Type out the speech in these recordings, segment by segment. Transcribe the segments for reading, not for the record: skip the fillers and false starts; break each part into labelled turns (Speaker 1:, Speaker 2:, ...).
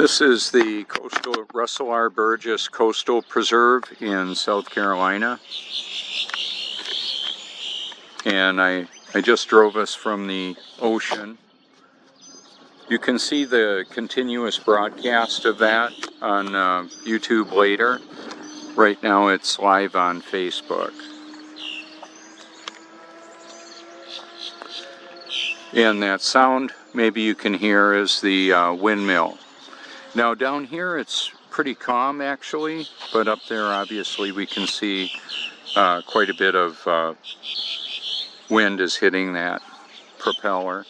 Speaker 1: This is the Russell R. Burgess Coastal Preserve in South Carolina. And I just drove us from the ocean. You can see the continuous broadcast of that on YouTube later. Right now it's live on Facebook. And that sound maybe you can hear is the windmill. Now down here it's pretty calm actually, but up there obviously we can see quite a bit of wind is hitting that propeller.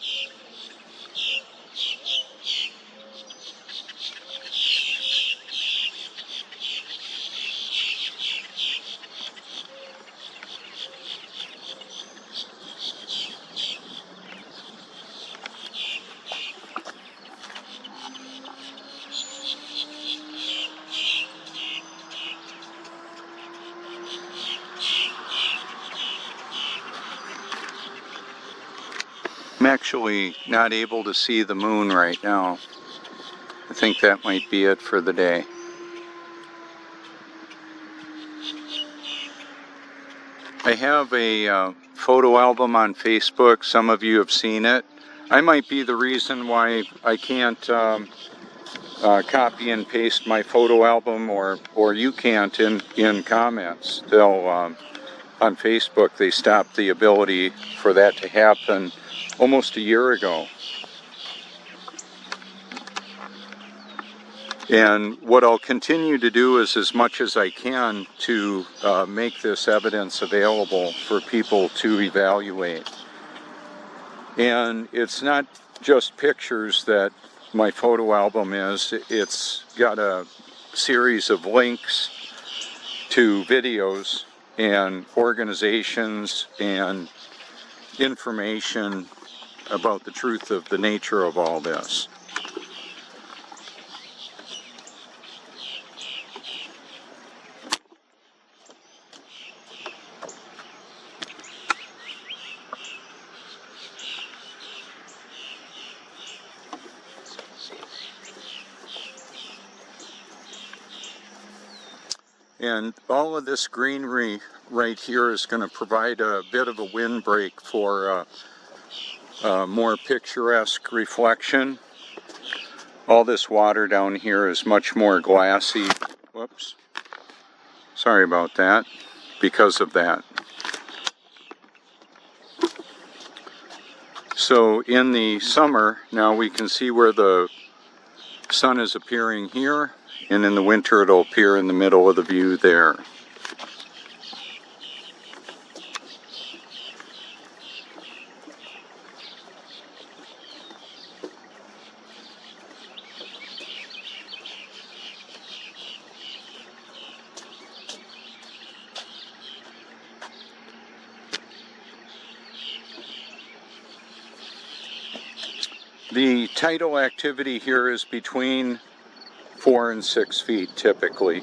Speaker 1: I'm actually not able to see the moon right now. I think that might be it for the day. I have a photo album on Facebook. Some of you have seen it. I might be the reason why I can't copy and paste my photo album, or you can't in comments. They'll on Facebook they stopped the ability for that to happen almost a year ago. And what I'll continue to do is as much as I can to make this evidence available for people to evaluate. And it's not just pictures that my photo album is. It's got a series of links to videos and organizations and information about the truth of the nature of all this. And all of this greenery right here is going to provide a bit of a windbreak for more picturesque reflection. All this water down here is much more glassy. Whoops. Sorry about that. Because of that. So in the summer, now we can see where the sun is appearing here, and in the winter it'll appear in the middle of the view there. The tidal activity here is between 4 and 6 feet typically.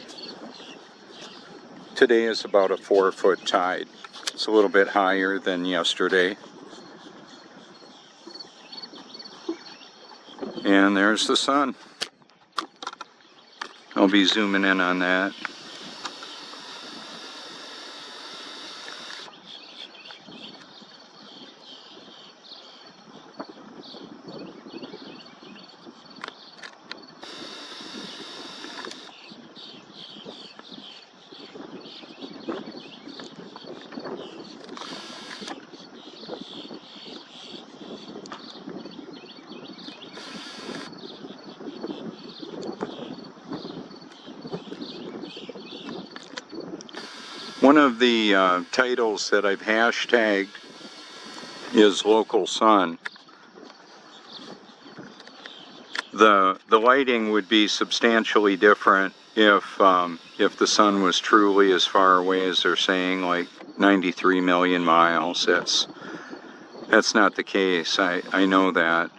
Speaker 1: Today is about a 4-foot tide. It's a little bit higher than yesterday. And there's the sun. I'll be zooming in on that. One of the titles that I've hashtagged is Local Sun. The lighting would be substantially different if the sun was truly as far away as they're saying, like 93 million miles. That's not the case. I know that.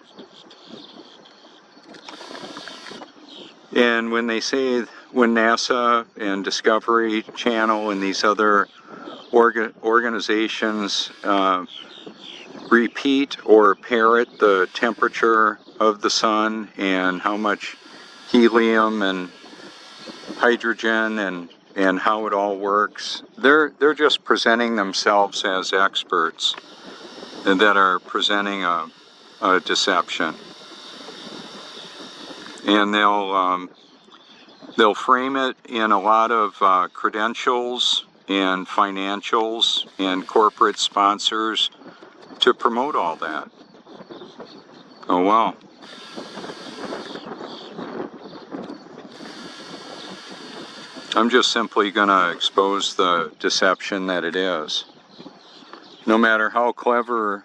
Speaker 1: And when they say, when NASA and Discovery Channel and these other organizations repeat or parrot the temperature of the sun and how much helium and hydrogen and how it all works. They're just presenting themselves as experts and that are presenting a deception. And they'll frame it in a lot of credentials and financials and corporate sponsors to promote all that. Oh well. I'm just simply going to expose the deception that it is. No matter how clever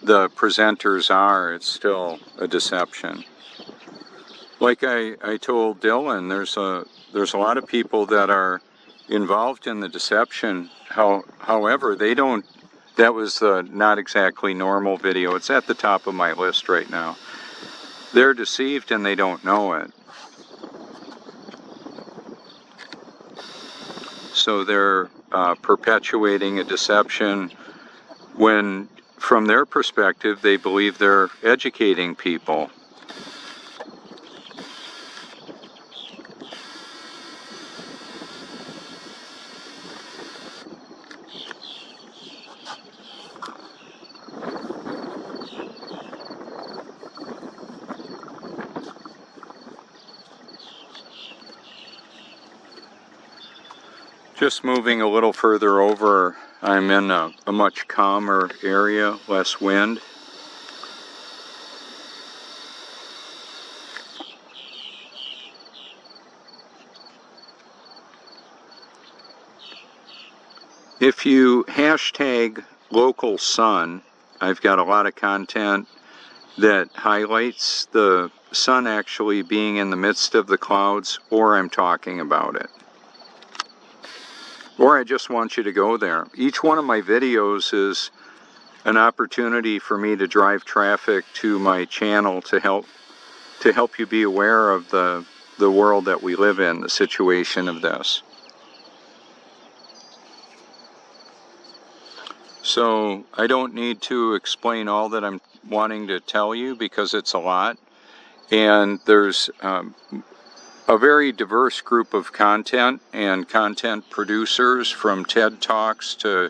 Speaker 1: the presenters are, it's still a deception. Like I told Dylan, there's a lot of people that are involved in the deception. However, they don't. That was the not exactly normal video. It's at the top of my list right now. They're deceived and they don't know it. So they're perpetuating a deception when, from their perspective, they believe they're educating people. Just moving a little further over, I'm in a much calmer area, less wind. If you hashtag local sun, I've got a lot of content that highlights the sun actually being in the midst of the clouds, or I'm talking about it. Or I just want you to go there. Each one of my videos is an opportunity for me to drive traffic to my channel to help you be aware of the world that we live in, the situation of this. So I don't need to explain all that I'm wanting to tell you because it's a lot. And there's a very diverse group of content and content producers, from TED Talks to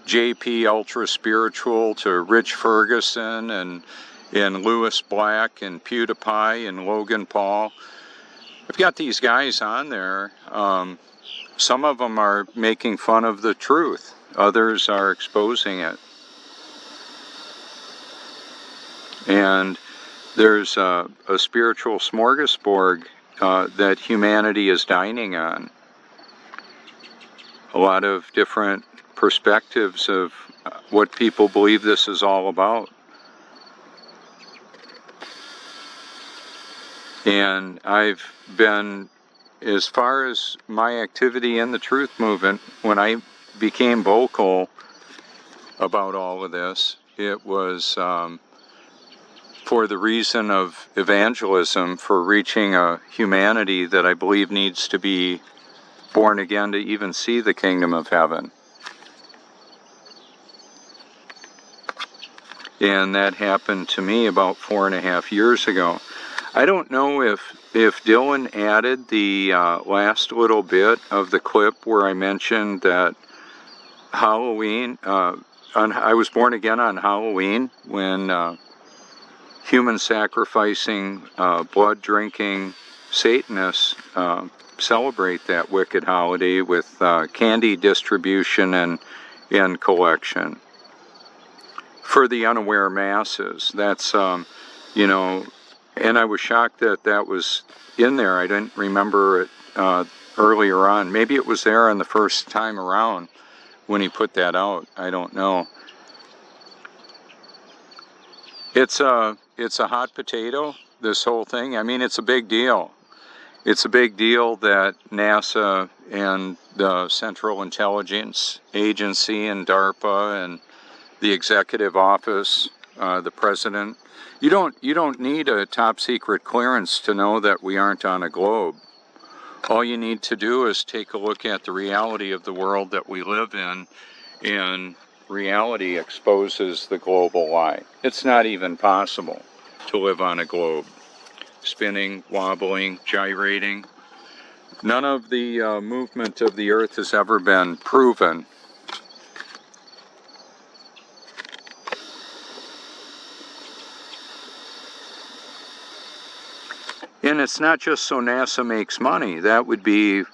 Speaker 1: JP Ultra Spiritual to Rich Ferguson and Lewis Black and PewDiePie and Logan Paul. I've got these guys on there. Some of them are making fun of the truth. Others are exposing it. And there's a spiritual smorgasbord that humanity is dining on. A lot of different perspectives of what people believe this is all about. And I've been, as far as my activity in the truth movement, when I became vocal about all of this, it was for the reason of evangelism, for reaching a humanity that I believe needs to be born again to even see the kingdom of heaven. And that happened to me about 4.5 years ago. I don't know if Dylan added the last little bit of the clip where I mentioned that Halloween, I was born again on Halloween, when human sacrificing, blood drinking Satanists celebrate that wicked holiday with candy distribution and collection for the unaware masses. That's, and I was shocked that that was in there. I didn't remember it earlier on. Maybe it was there on the first time around when he put that out. I don't know. It's a hot potato, this whole thing. I mean, it's a big deal. It's a big deal that NASA and the Central Intelligence Agency and DARPA and the Executive Office, the President, you don't need a top secret clearance to know that we aren't on a globe. All you need to do is take a look at the reality of the world that we live in, and reality exposes the global lie. It's not even possible to live on a globe. spinning, wobbling, gyrating. None of the movement of the earth has ever been proven. And it's not just so NASA makes money. That would be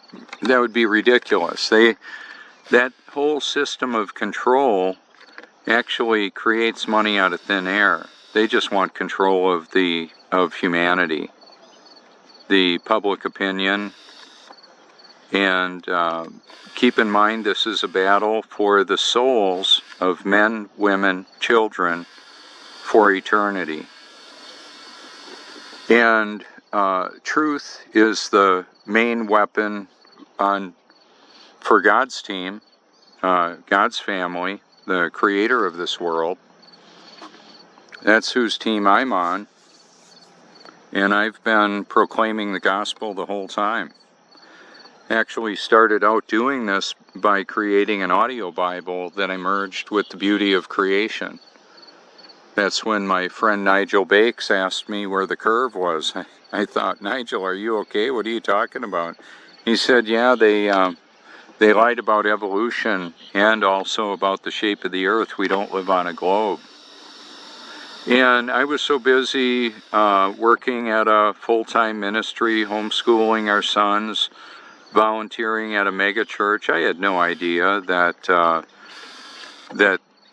Speaker 1: ridiculous. That whole system of control actually creates money out of thin air. They just want control of humanity, the public opinion, and keep in mind this is a battle for the souls of men, women, children for eternity. And truth is the main weapon for God's team, God's family, the creator of this world. That's whose team I'm on. And I've been proclaiming the gospel the whole time. Actually started out doing this by creating an audio Bible that I merged with the beauty of creation. That's when my friend Nigel Bakes asked me where the curve was. I thought, Nigel, are you okay? What are you talking about? He said, yeah, they lied about evolution and also about the shape of the earth. We don't live on a globe. And I was so busy working at a full-time ministry, homeschooling our sons, volunteering at a mega church. I had no idea that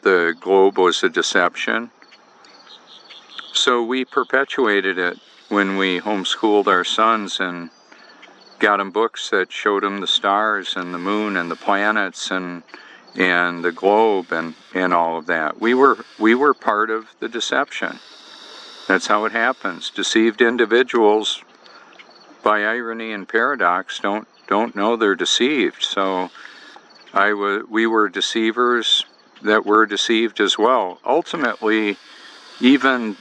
Speaker 1: the globe was a deception. So we perpetuated it when we homeschooled our sons and got them books that showed them the stars and the moon and the planets and the globe and all of that. We were part of the deception. That's how it happens. Deceived individuals, by irony and paradox, don't know they're deceived. So we were deceivers that were deceived as well. Ultimately, even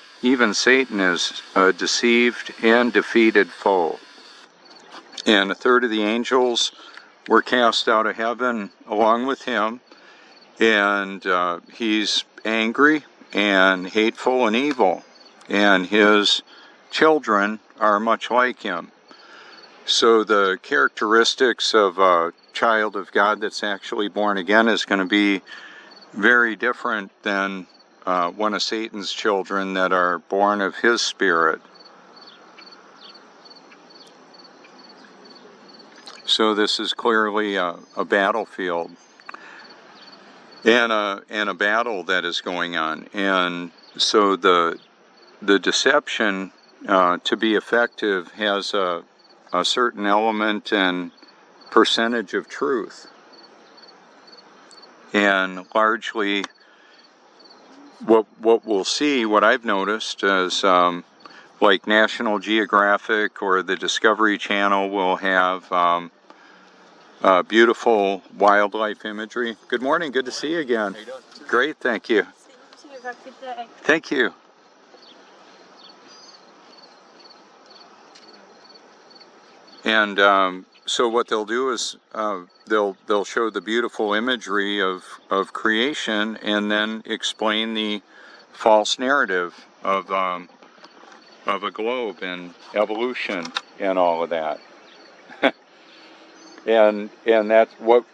Speaker 1: Satan is a deceived and defeated foe. And a third of the angels were cast out of heaven along with him. And he's angry and hateful and evil. And his children are much like him. So the characteristics of a child of God that's actually born again is going to be very different than one of Satan's children that are born of his spirit. So this is clearly a battlefield and a battle that is going on. And so the deception to be effective has a certain element and percentage of truth. And largely what we'll see, what I've noticed is like National Geographic or the Discovery Channel will have beautiful wildlife imagery. Good morning, good to see you again.
Speaker 2: How you doing?
Speaker 1: Great, thank you.
Speaker 3: See you. Have a good day.
Speaker 1: Thank you. And so what they'll do is they'll show the beautiful imagery of creation and then explain the false narrative of a globe and evolution and all of that. and that's what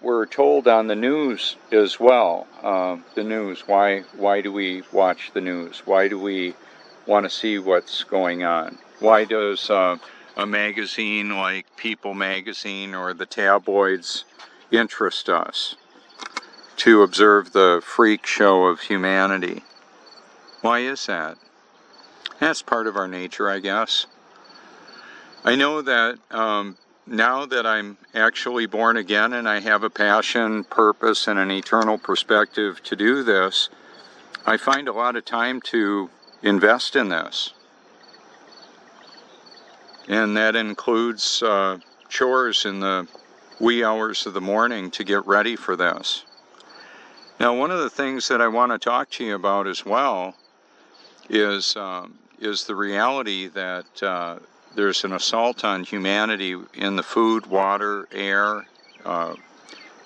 Speaker 1: we're told on the news as well. The news. Why do we watch the news? Why do we want to see what's going on? Why does a magazine like People Magazine or the tabloids interest us? To observe the freak show of humanity. Why is that? That's part of our nature, I guess. I know that now that I'm actually born again and I have a passion, purpose, and an eternal perspective to do this, I find a lot of time to invest in this. And that includes chores in the wee hours of the morning to get ready for this. Now, one of the things that I want to talk to you about as well is the reality that there's an assault on humanity in the food, water, air.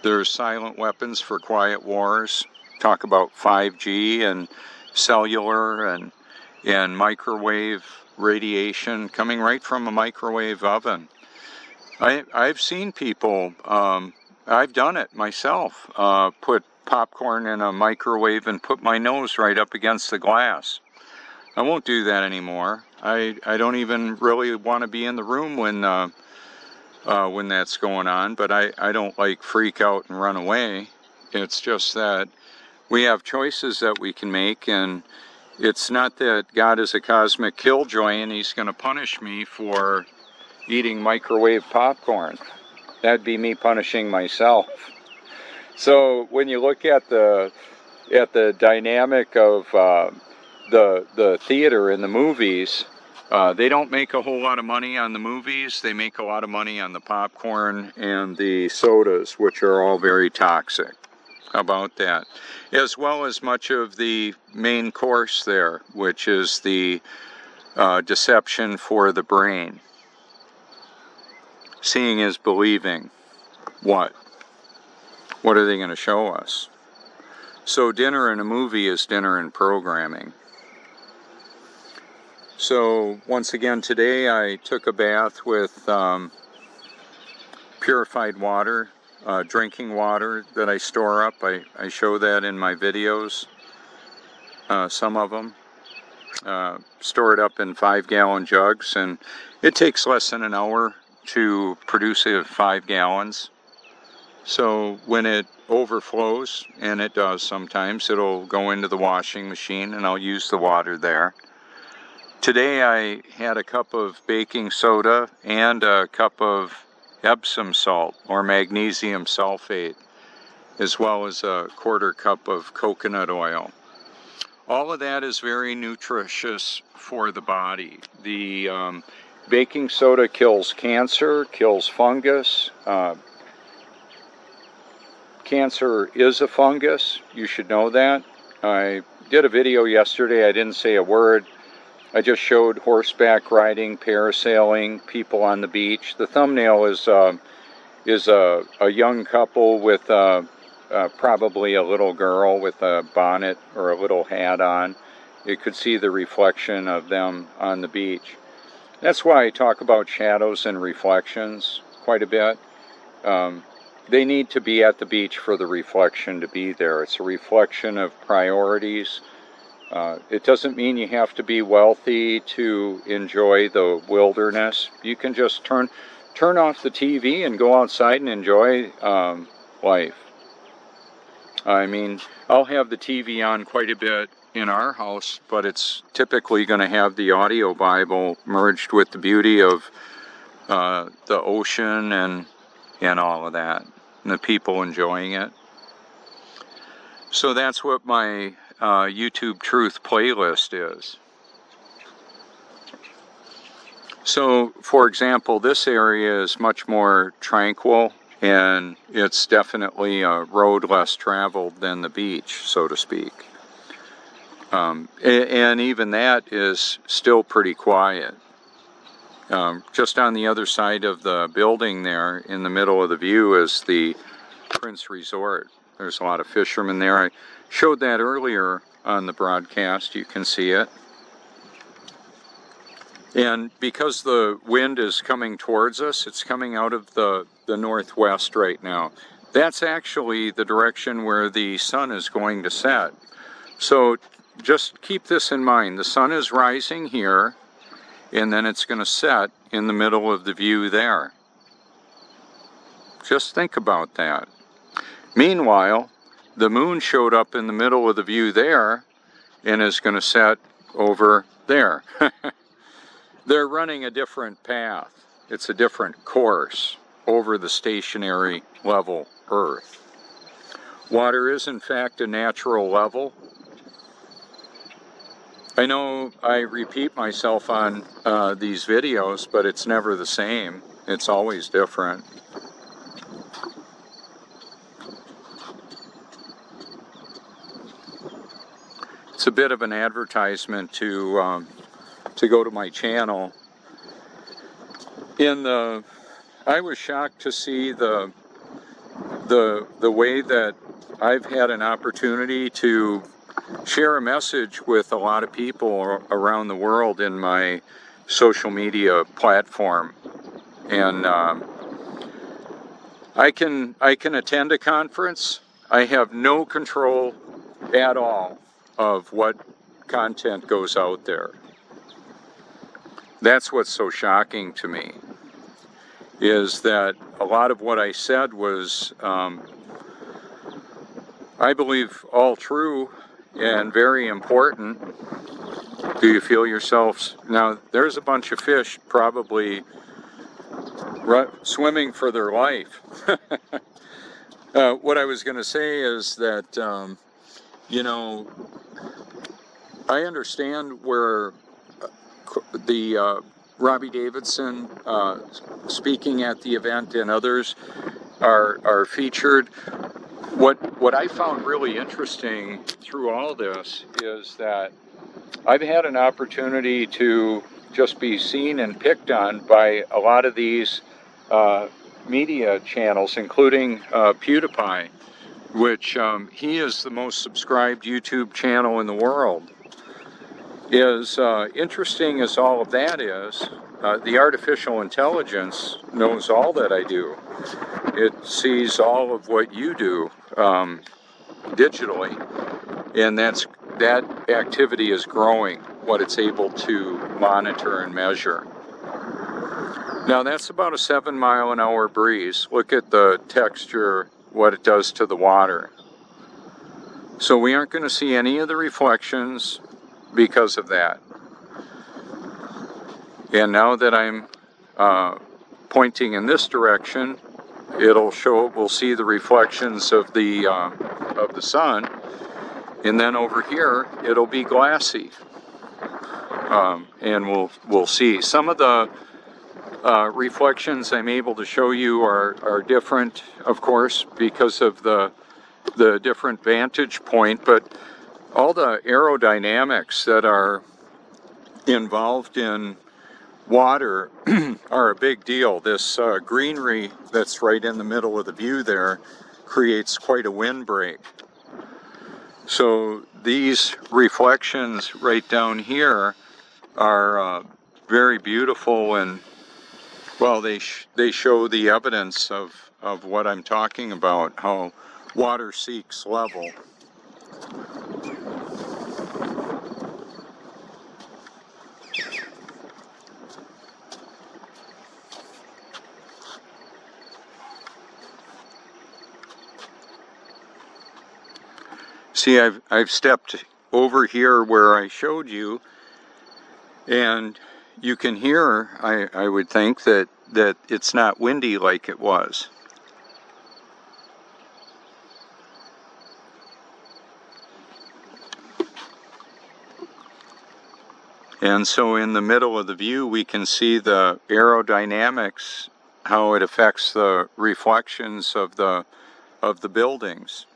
Speaker 1: There's silent weapons for quiet wars. Talk about 5G and cellular and microwave radiation coming right from a microwave oven. I've seen people, I've done it myself, put popcorn in a microwave and put my nose right up against the glass. I won't do that anymore. I don't even really want to be in the room when that's going on, but I don't like freak out and run away. It's just that we have choices that we can make, and it's not that God is a cosmic killjoy and he's going to punish me for eating microwave popcorn. That'd be me punishing myself. So when you look at the dynamic of the theater in the movies, they don't make a whole lot of money on the movies. They make a lot of money on the popcorn and the sodas, which are all very toxic. How about that? As well as much of the main course there, which is the deception for the brain. Seeing is believing. What? What are they going to show us? So dinner in a movie is dinner in programming. So once again today I took a bath with purified water, drinking water that I store up. I show that in my videos, some of them. Store it up in 5-gallon jugs, and it takes less than an hour to produce 5 gallons. So when it overflows, and it does sometimes, it'll go into the washing machine and I'll use the water there. Today I had a cup of baking soda and a cup of Epsom salt or magnesium sulfate, as well as a 1/4 cup of coconut oil. All of that is very nutritious for the body. The baking soda kills cancer, kills fungus. Cancer is a fungus. You should know that. I did a video yesterday. I didn't say a word. I just showed horseback riding, parasailing, people on the beach. The thumbnail is a young couple with probably a little girl with a bonnet or a little hat on. You could see the reflection of them on the beach. That's why I talk about shadows and reflections quite a bit. They need to be at the beach for the reflection to be there. It's a reflection of priorities. It doesn't mean you have to be wealthy to enjoy the wilderness. You can just turn off the TV and go outside and enjoy life. I mean, I'll have the TV on quite a bit in our house, but it's typically going to have the audio Bible merged with the beauty of the ocean and all of that, and the people enjoying it. So that's what my YouTube Truth playlist is. So, for example, this area is much more tranquil, and it's definitely a road less traveled than the beach, so to speak. And even that is still pretty quiet. Just on the other side of the building there, in the middle of the view, is the Prince Resort. There's a lot of fishermen there. I showed that earlier on the broadcast. You can see it. And because the wind is coming towards us, it's coming out of the northwest right now. That's actually the direction where the sun is going to set. So just keep this in mind. The sun is rising here, and then it's going to set in the middle of the view there. Just think about that. Meanwhile, the moon showed up in the middle of the view there and is going to set over there. They're running a different path. It's a different course over the stationary level Earth. Water is, in fact, a natural level. I know I repeat myself on these videos, but it's never the same. It's always different. It's a bit of an advertisement to go to my channel. I was shocked to see the way that I've had an opportunity to share a message with a lot of people around the world in my social media platform. And I can attend a conference. I have no control at all of what content goes out there. That's what's so shocking to me, is that a lot of what I said was, I believe, all true and very important. Do you feel yourselves? Now, there's a bunch of fish probably swimming for their life. What I was going to say is that, you know, I understand where the Robbie Davidson speaking at the event and others are featured. What I found really interesting through all this is that I've had an opportunity to just be seen and picked on by a lot of these media channels, including PewDiePie, which he is the most subscribed YouTube channel in the world. As interesting as all of that is, the artificial intelligence knows all that I do. It sees all of what you do digitally, and that activity is growing, what it's able to monitor and measure. Now that's about a 7-mile-an-hour breeze. Look at the texture, what it does to the water. So we aren't going to see any of the reflections because of that. And now that I'm pointing in this direction, we'll see the reflections of the sun, and then over here it'll be glassy, and we'll see some of the reflections I'm able to show you are different, of course, because of the different vantage point, but all the aerodynamics that are involved in water are a big deal. This greenery that's right in the middle of the view there creates quite a windbreak. So these reflections right down here are very beautiful, and well, they show the evidence of what I'm talking about, how water seeks level. See, I've stepped over here where I showed you, and you can hear, I would think, that it's not windy like it was. And so in the middle of the view, we can see the aerodynamics, how it affects the reflections of the buildings,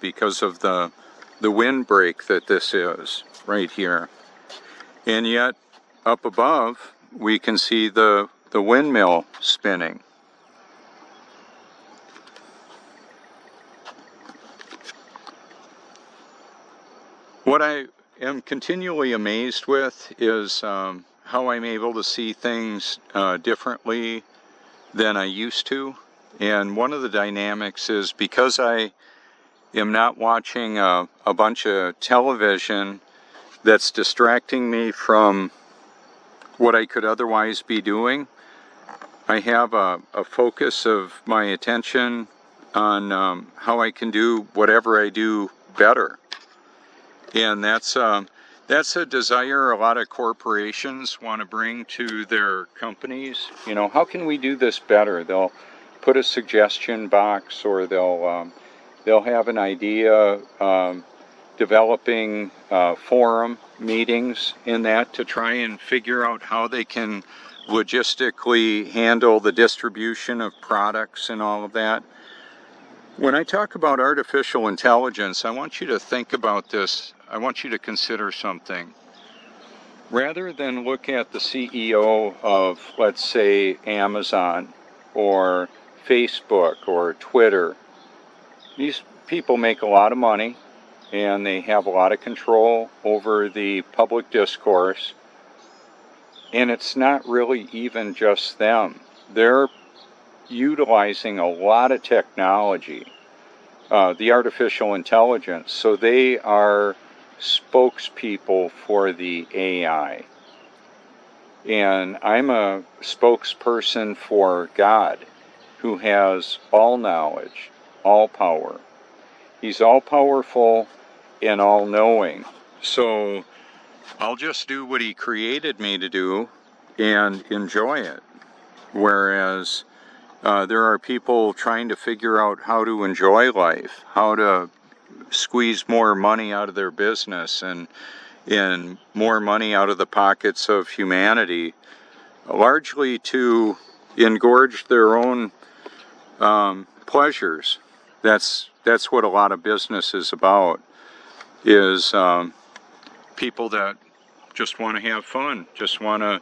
Speaker 1: because of the windbreak that this is right here. And yet up above, we can see the windmill spinning. What I am continually amazed with is how I'm able to see things differently than I used to. And one of the dynamics is because I am not watching a bunch of television that's distracting me from what I could otherwise be doing. I have a focus of my attention on how I can do whatever I do better. And that's a desire a lot of corporations want to bring to their companies. You know, how can we do this better? They'll put a suggestion box, or they'll have an idea, developing forum meetings in that to try and figure out how they can logistically handle the distribution of products and all of that. When I talk about artificial intelligence, I want you to think about this. I want you to consider something. Rather than look at the CEO of, let's say, Amazon or Facebook or Twitter, these people make a lot of money. and they have a lot of control over the public discourse. And it's not really even just them. They're utilizing a lot of technology, the artificial intelligence. So they are spokespeople for the AI. And I'm a spokesperson for God, who has all knowledge, all power. He's all powerful and all knowing. So I'll just do what he created me to do and enjoy it. Whereas there are people trying to figure out how to enjoy life, how to squeeze more money out of their business and more money out of the pockets of humanity, largely to engorge their own pleasures. That's what a lot of business is about, is people that just want to have fun, just want to,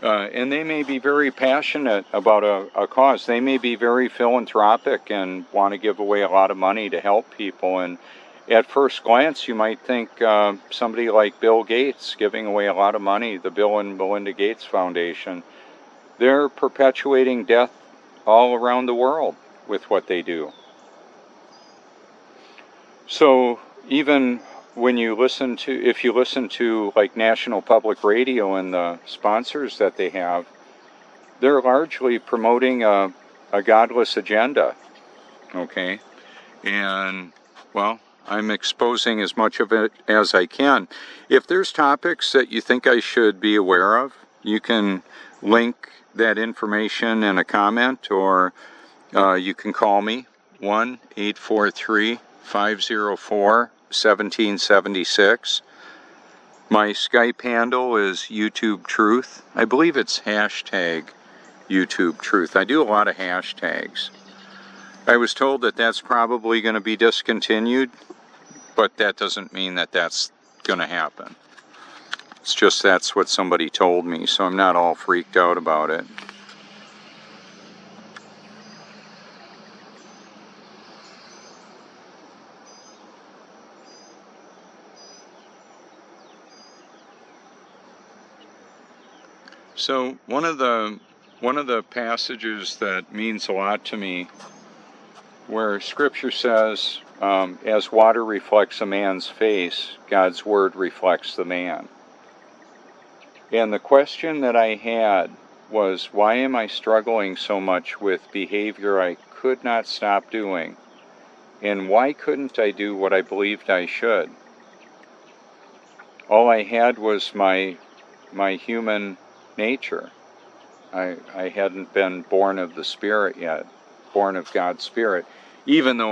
Speaker 1: and they may be very passionate about a cause. They may be very philanthropic and want to give away a lot of money to help people. And at first glance, you might think somebody like Bill Gates giving away a lot of money, the Bill and Melinda Gates Foundation, they're perpetuating death all around the world with what they do. So even when you listen to, if you listen to like National Public Radio and the sponsors that they have, they're largely promoting a godless agenda, okay? And, well, I'm exposing as much of it as I can. If there's topics that you think I should be aware of, you can link that information in a comment, or you can call me, 1-843-504-1776. My Skype handle is YouTube Truth. I believe it's hashtag YouTube Truth. I do a lot of hashtags. I was told that that's probably going to be discontinued, but that doesn't mean that that's going to happen. It's just that's what somebody told me, so I'm not all freaked out about it. So one of the passages that means a lot to me, where Scripture says, as water reflects a man's face, God's Word reflects the man. And the question that I had was, why am I struggling so much with behavior I could not stop doing? And why couldn't I do what I believed I should? All I had was my human nature. I hadn't been born of the Spirit yet, born of God's Spirit, even though